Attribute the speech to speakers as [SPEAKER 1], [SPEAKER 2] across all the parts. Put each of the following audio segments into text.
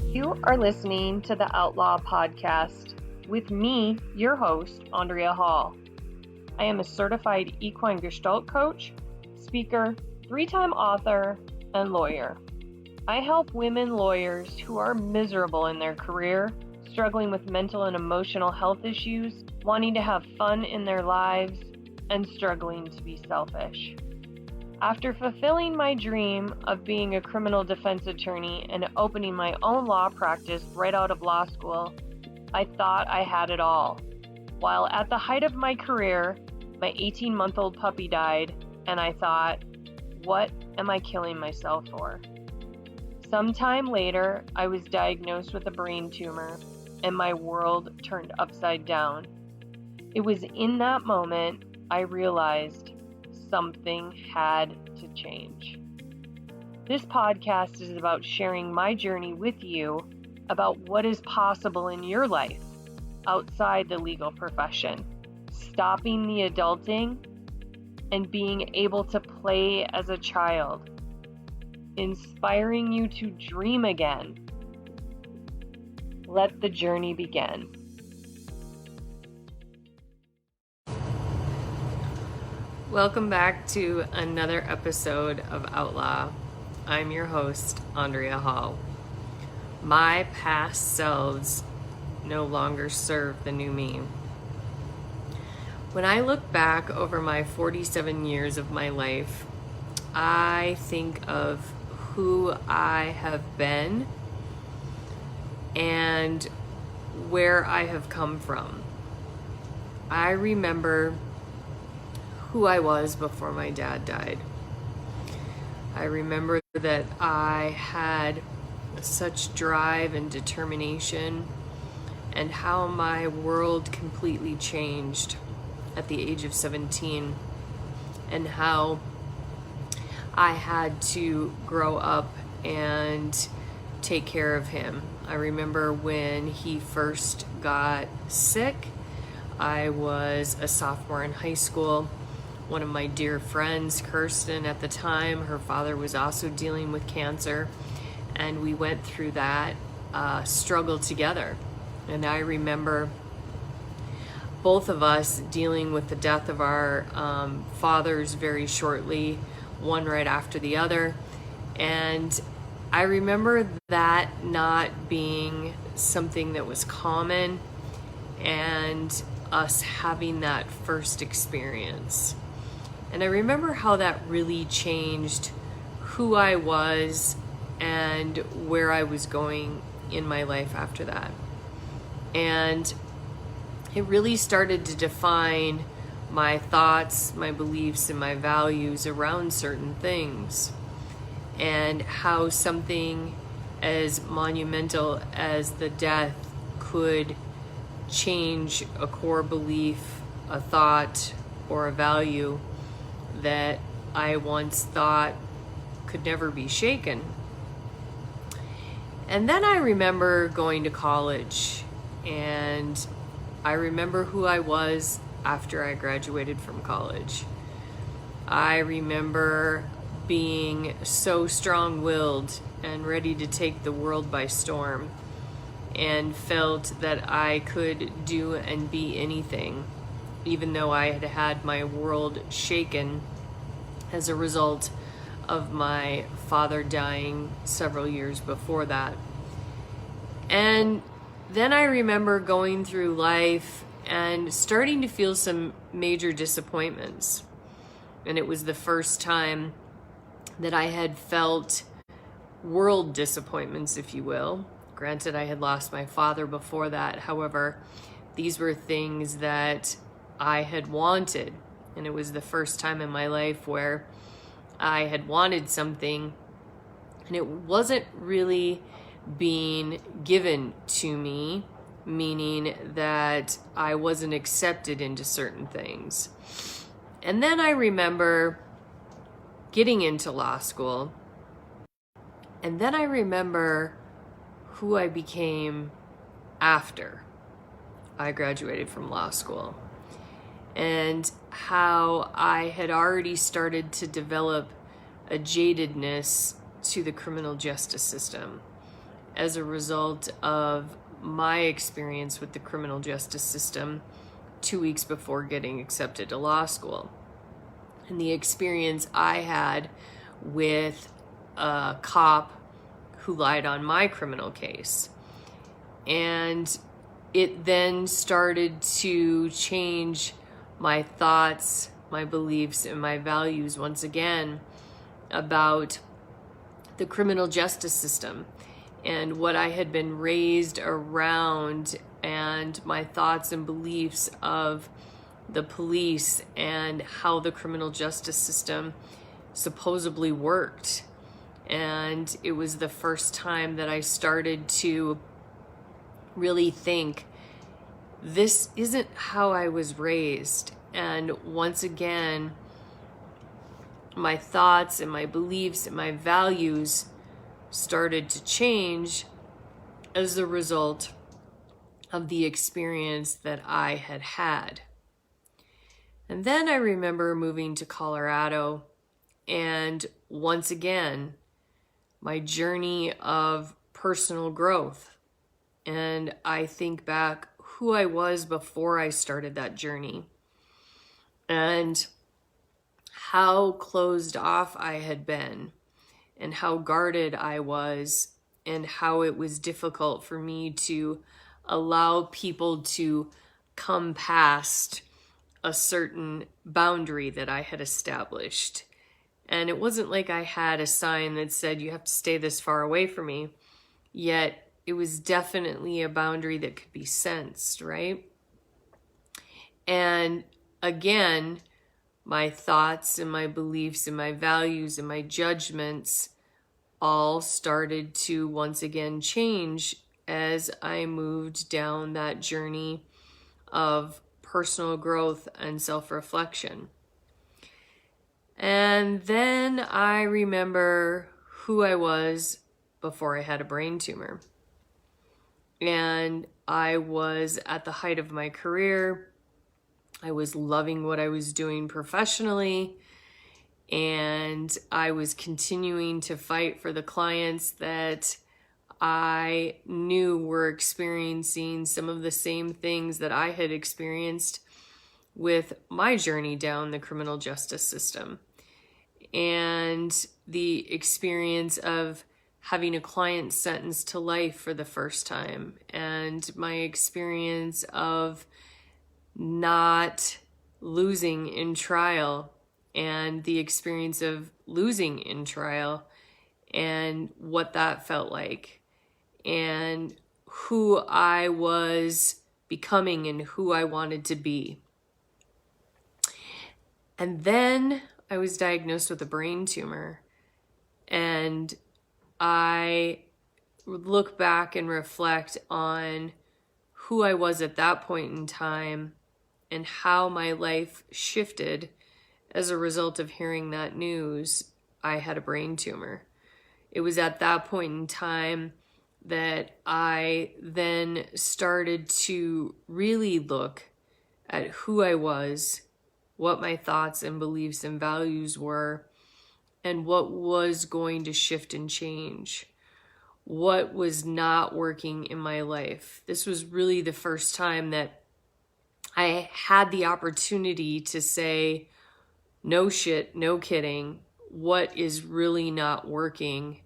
[SPEAKER 1] You are listening to the Outlaw Podcast with me, your host, Andrea Hall. I am a certified equine gestalt coach, speaker, 3-time author, and lawyer. I help women lawyers who are miserable in their career, struggling with mental and emotional health issues, wanting to have fun in their lives, and struggling to be selfish. After fulfilling my dream of being a criminal defense attorney and opening my own law practice right out of law school, I thought I had it all. While at the height of my career, my 18-month-old puppy died, and I thought, what am I killing myself for? Sometime later, I was diagnosed with a brain tumor, and my world turned upside down. It was in that moment I realized something had to change. This podcast is about sharing my journey with you about what is possible in your life outside the legal profession, stopping the adulting and being able to play as a child, inspiring you to dream again. Let the journey begin. Welcome back to another episode of Outlaw. I'm your host, Andrea Hall. My past selves no longer serve the new me. When I look back over my 47 years of my life, I think of who I have been and where I have come from. I remember who I was before my dad died. I remember that I had such drive and determination, and how my world completely changed at the age of 17, and how I had to grow up and take care of him. I remember when he first got sick. I was a sophomore in high school. One of my dear friends, Kirsten, at the time, her father was also dealing with cancer, and we went through that struggle together. And I remember both of us dealing with the death of our fathers very shortly, one right after the other. And I remember that not being something that was common, and us having that first experience. And I remember how that really changed who I was and where I was going in my life after that. And it really started to define my thoughts, my beliefs, and my values around certain things. And how something as monumental as the death could change a core belief, a thought, or a value that I once thought could never be shaken. And then I remember going to college, and I remember who I was after I graduated from college. I remember being so strong-willed and ready to take the world by storm, and felt that I could do and be anything, even though I had had my world shaken as a result of my father dying several years before that. And then I remember going through life and starting to feel some major disappointments. And it was the first time that I had felt world disappointments, if you will. Granted, I had lost my father before that. However, these were things that I had wanted. And it was the first time in my life where I had wanted something and it wasn't really being given to me, meaning that I wasn't accepted into certain things. And then I remember getting into law school, and then I remember who I became after I graduated from law school, and how I had already started to develop a jadedness to the criminal justice system as a result of my experience with the criminal justice system 2 weeks before getting accepted to law school. And the experience I had with a cop who lied on my criminal case. And it then started to change my thoughts, my beliefs, and my values once again about the criminal justice system and what I had been raised around, and my thoughts and beliefs of the police and how the criminal justice system supposedly worked. And it was the first time that I started to really think, this isn't how I was raised. And once again, my thoughts and my beliefs and my values started to change as a result of the experience that I had had. And then I remember moving to Colorado, and once again, my journey of personal growth. And I think back who I was before I started that journey and how closed off I had been and how guarded I was and how it was difficult for me to allow people to come past a certain boundary that I had established. And it wasn't like I had a sign that said, you have to stay this far away from me. Yet it was definitely a boundary that could be sensed, right? And again, my thoughts and my beliefs and my values and my judgments all started to once again change as I moved down that journey of personal growth and self-reflection. And then I remember who I was before I had a brain tumor. And I was at the height of my career. I was loving what I was doing professionally. And I was continuing to fight for the clients that I knew were experiencing some of the same things that I had experienced with my journey down the criminal justice system. And the experience of having a client sentenced to life for the first time, and my experience of not losing in trial, and the experience of losing in trial and what that felt like, and who I was becoming and who I wanted to be. And then I was diagnosed with a brain tumor, and I look back and reflect on who I was at that point in time and how my life shifted as a result of hearing that news. I had a brain tumor. It was at that point in time that I then started to really look at who I was, what my thoughts and beliefs and values were, and what was going to shift and change, what was not working in my life. This was really the first time that I had the opportunity to say, no shit, no kidding, what is really not working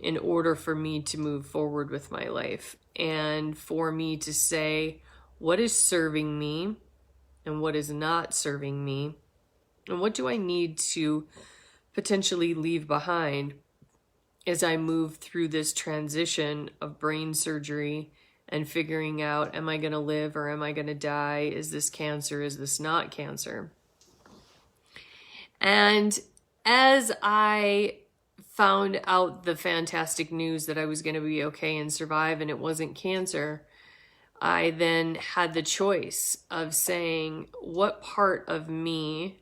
[SPEAKER 1] in order for me to move forward with my life, and for me to say what is serving me and what is not serving me, and what do I need to potentially leave behind as I move through this transition of brain surgery and figuring out, am I going to live or am I going to die? Is this cancer? Is this not cancer? And as I found out the fantastic news that I was going to be okay and survive and it wasn't cancer, I then had the choice of saying, what part of me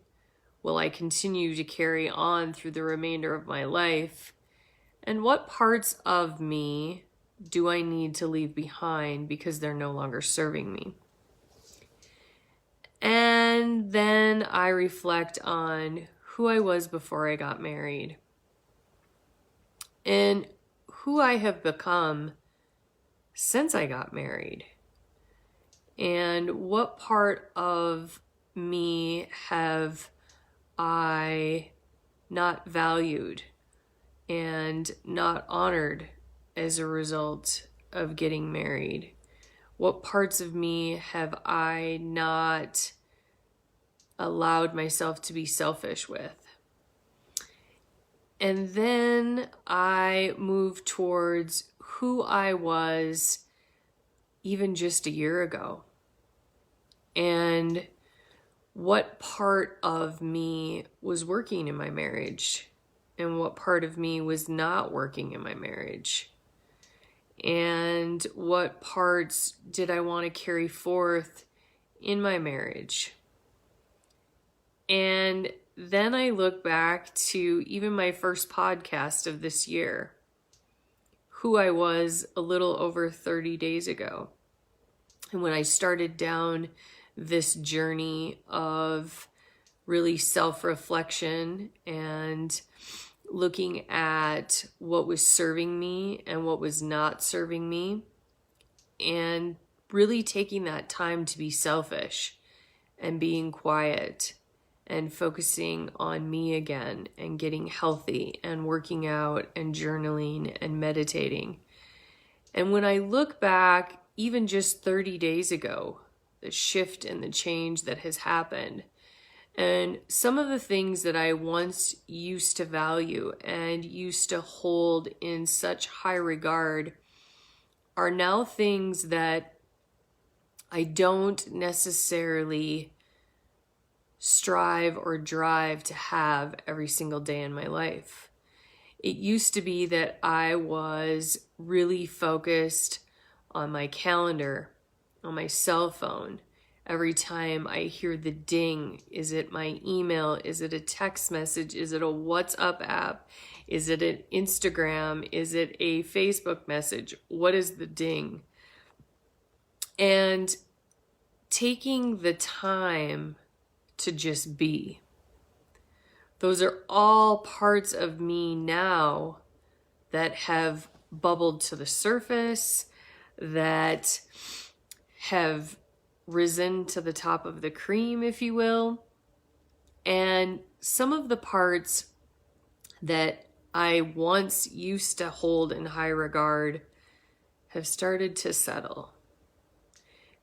[SPEAKER 1] will I continue to carry on through the remainder of my life? And what parts of me do I need to leave behind because they're no longer serving me? And then I reflect on who I was before I got married. and who I have become since I got married. And what part of me have I not valued and not honored as a result of getting married? What parts of me have I not allowed myself to be selfish with? And then I moved towards who I was even just a year ago. And what part of me was working in my marriage and what part of me was not working in my marriage. And what parts did I want to carry forth in my marriage? And then I look back to even my first podcast of this year, who I was a little over 30 days ago. And when I started down this journey of really self-reflection and looking at what was serving me and what was not serving me, and really taking that time to be selfish and being quiet and focusing on me again and getting healthy and working out and journaling and meditating. And when I look back, even just 30 days ago, the shift and the change that has happened, and some of the things that I once used to value and used to hold in such high regard are now things that I don't necessarily strive or drive to have every single day in my life. It used to be that I was really focused on my calendar, on my cell phone. Every time I hear the ding, is it my email? Is it a text message? Is it a WhatsApp app? Is it an Instagram? Is it a Facebook message? What is the ding? And taking the time to just be. Those are all parts of me now that have bubbled to the surface, that have risen to the top of the cream, if you will. And some of the parts that I once used to hold in high regard have started to settle,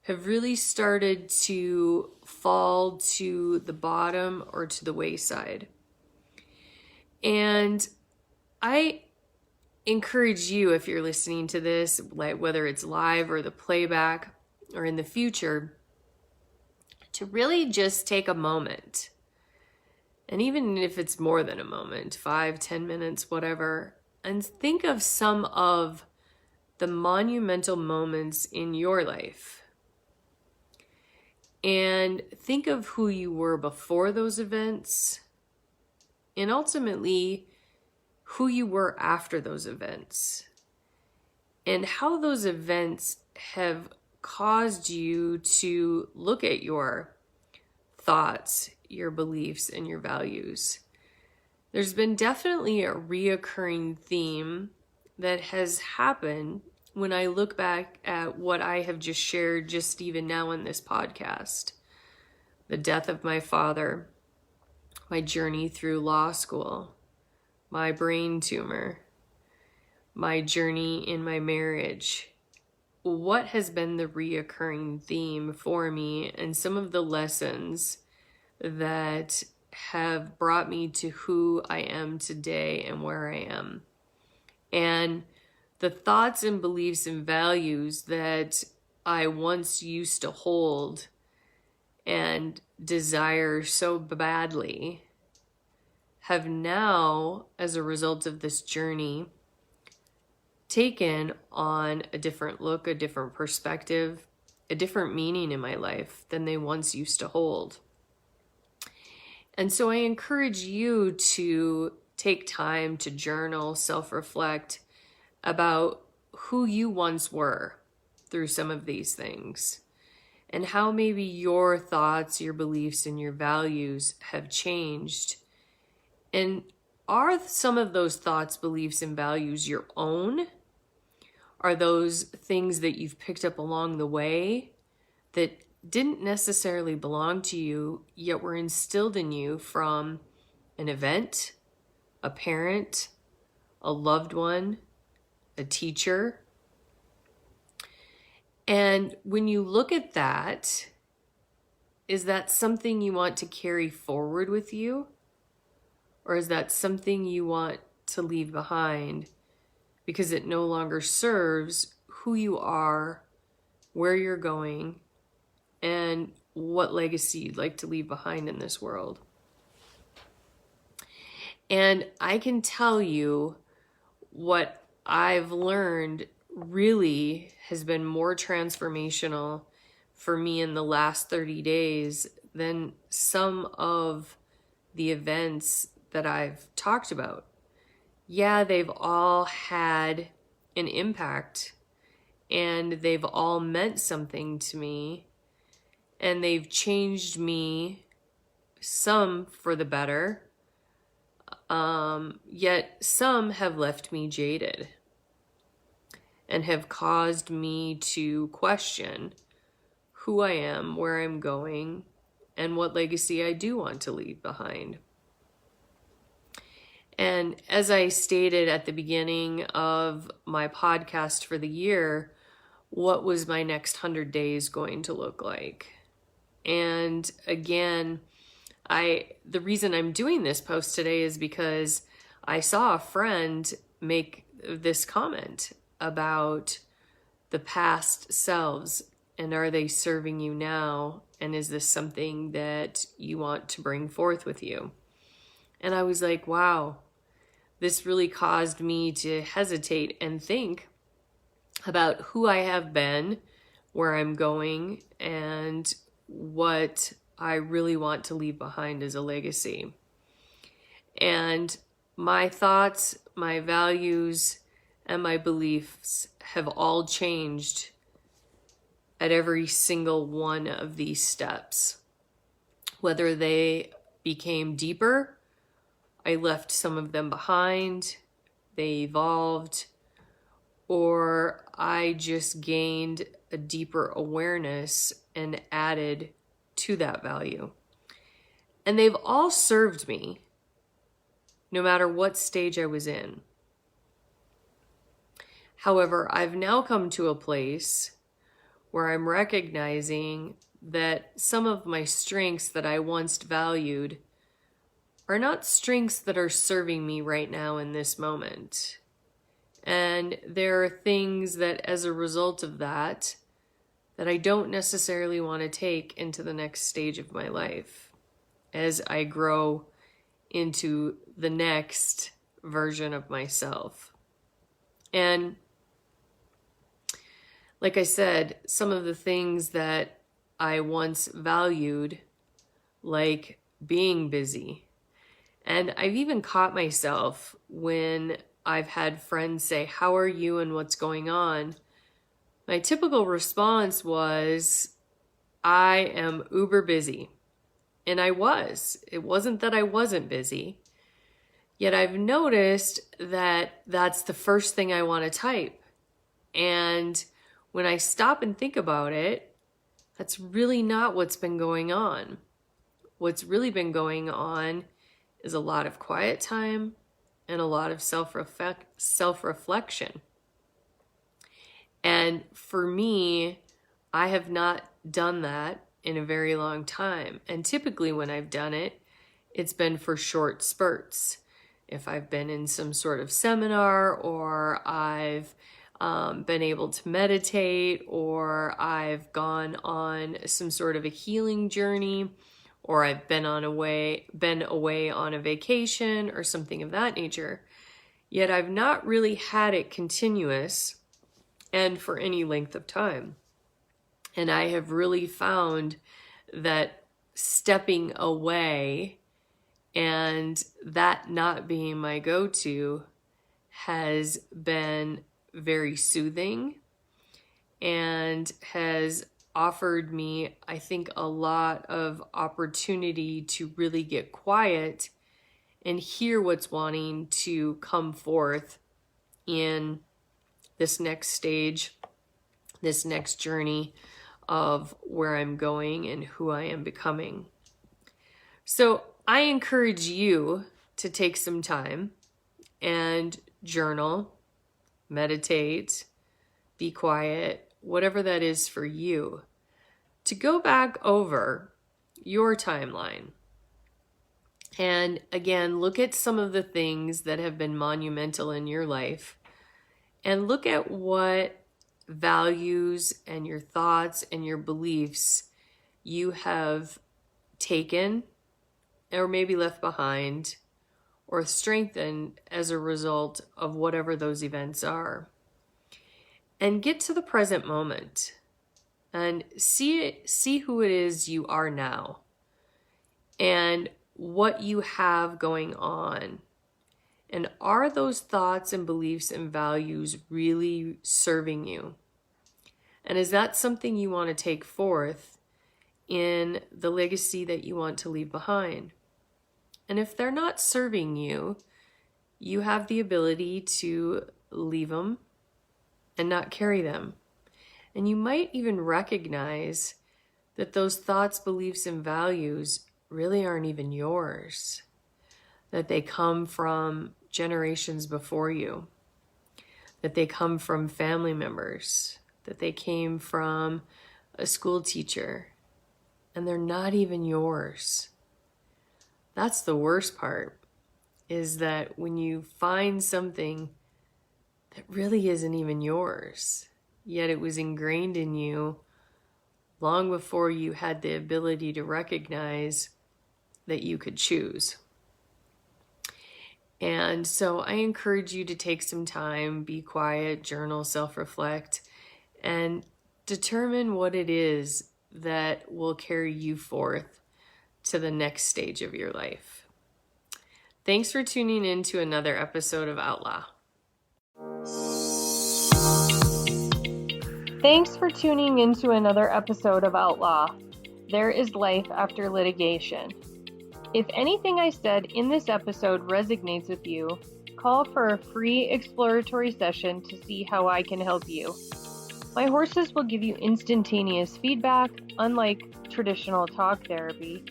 [SPEAKER 1] have really started to fall to the bottom or to the wayside. And I encourage you, if you're listening to this, like whether it's live or the playback or in the future, to really just take a moment. And even if it's more than a moment, 5, 10 minutes, whatever, and think of some of the monumental moments in your life. And think of who you were before those events, and ultimately who you were after those events, and how those events have caused you to look at your thoughts, your beliefs, and your values. There's been definitely a reoccurring theme that has happened when I look back at what I have just shared just even now in this podcast. The death of my father, my journey through law school, my brain tumor, my journey in my marriage. What has been the reoccurring theme for me, and some of the lessons that have brought me to who I am today and where I am. And the thoughts and beliefs and values that I once used to hold and desire so badly have now, as a result of this journey, taken on a different look, a different perspective, a different meaning in my life than they once used to hold. And so I encourage you to take time to journal, self-reflect about who you once were through some of these things, and how maybe your thoughts, your beliefs, and your values have changed. And are some of those thoughts, beliefs, and values your own? Are those things that you've picked up along the way that didn't necessarily belong to you, yet were instilled in you from an event, a parent, a loved one, a teacher? And when you look at that, is that something you want to carry forward with you? Or is that something you want to leave behind because it no longer serves who you are, where you're going, and what legacy you'd like to leave behind in this world? And I can tell you what I've learned really has been more transformational for me in the last 30 days than some of the events that I've talked about. Yeah, they've all had an impact and they've all meant something to me, and they've changed me, some for the better, yet some have left me jaded and have caused me to question who I am, where I'm going, and what legacy I do want to leave behind. And as I stated at the beginning of my podcast for the year, what was my next 100 days going to look like? And again, the reason I'm doing this post today is because I saw a friend make this comment about the past selves, and are they serving you now? And is this something that you want to bring forth with you? And I was like, wow, this really caused me to hesitate and think about who I have been, where I'm going, and what I really want to leave behind as a legacy. And my thoughts, my values, and my beliefs have all changed at every single one of these steps. Whether they became deeper, I left some of them behind, they evolved, or I just gained a deeper awareness and added to that value. And they've all served me, no matter what stage I was in. However, I've now come to a place where I'm recognizing that some of my strengths that I once valued are not strengths that are serving me right now in this moment. And there are things that, as a result of that I don't necessarily want to take into the next stage of my life as I grow into the next version of myself. And like I said, some of the things that I once valued, like being busy, and I've even caught myself when I've had friends say, "How are you and what's going on?" My typical response was, "I am uber busy." And I was. It wasn't that I wasn't busy. Yet I've noticed that that's the first thing I want to type. And when I stop and think about it, that's really not what's been going on. What's really been going on is a lot of quiet time and a lot of self-reflection. And for me, I have not done that in a very long time. And typically when I've done it, it's been for short spurts. If I've been in some sort of seminar, or I've been able to meditate, or I've gone on some sort of a healing journey, or I've been away on a vacation or something of that nature. Yet I've not really had it continuous and for any length of time. And I have really found that stepping away and that not being my go-to has been very soothing and has offered me, I think, a lot of opportunity to really get quiet and hear what's wanting to come forth in this next stage, this next journey of where I'm going and who I am becoming. So I encourage you to take some time and journal, meditate, be quiet, whatever that is for you, to go back over your timeline. And again, look at some of the things that have been monumental in your life and look at what values and your thoughts and your beliefs you have taken or maybe left behind or strengthened as a result of whatever those events are. And get to the present moment and see who it is you are now and what you have going on. And are those thoughts and beliefs and values really serving you? And is that something you want to take forth in the legacy that you want to leave behind? And if they're not serving you, you have the ability to leave them and not carry them. And you might even recognize that those thoughts, beliefs, and values really aren't even yours, that they come from generations before you, that they come from family members, that they came from a school teacher, and they're not even yours. That's the worst part, is that when you find something that really isn't even yours, yet it was ingrained in you long before you had the ability to recognize that you could choose. And so I encourage you to take some time, be quiet, journal, self-reflect, and determine what it is that will carry you forth to the next stage of your life. Thanks for tuning in to another episode of Outlaw. Thanks for tuning into another episode of Outlaw. There is life after litigation. If anything I said in this episode resonates with you, call for a free exploratory session to see how I can help you. My horses will give you instantaneous feedback, unlike traditional talk therapy.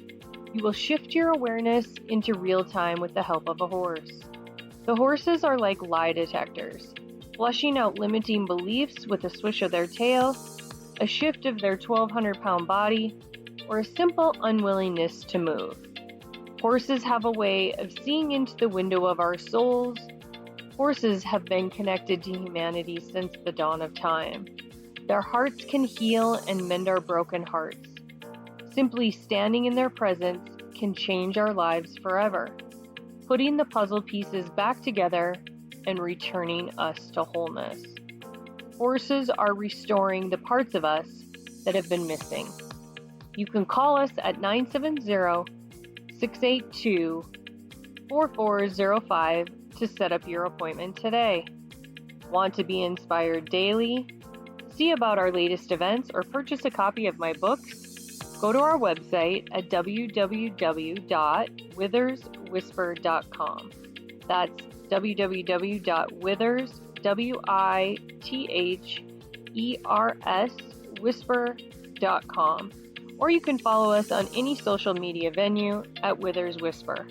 [SPEAKER 1] You will shift your awareness into real time with the help of a horse. The horses are like lie detectors, flushing out limiting beliefs with a swish of their tail, a shift of their 1,200-pound body, or a simple unwillingness to move. Horses have a way of seeing into the window of our souls. Horses have been connected to humanity since the dawn of time. Their hearts can heal and mend our broken hearts. Simply standing in their presence can change our lives forever, putting the puzzle pieces back together and returning us to wholeness. Horses are restoring the parts of us that have been missing. You can call us at 970-682-4405 to set up your appointment today. Want to be inspired daily? See about our latest events or purchase a copy of my books? Go to our website at www.witherswhisper.com. That's www.witherswhisper.com. Or you can follow us on any social media venue at Withers Whisper.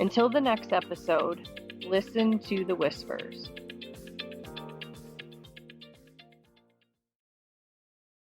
[SPEAKER 1] Until the next episode, listen to the whispers.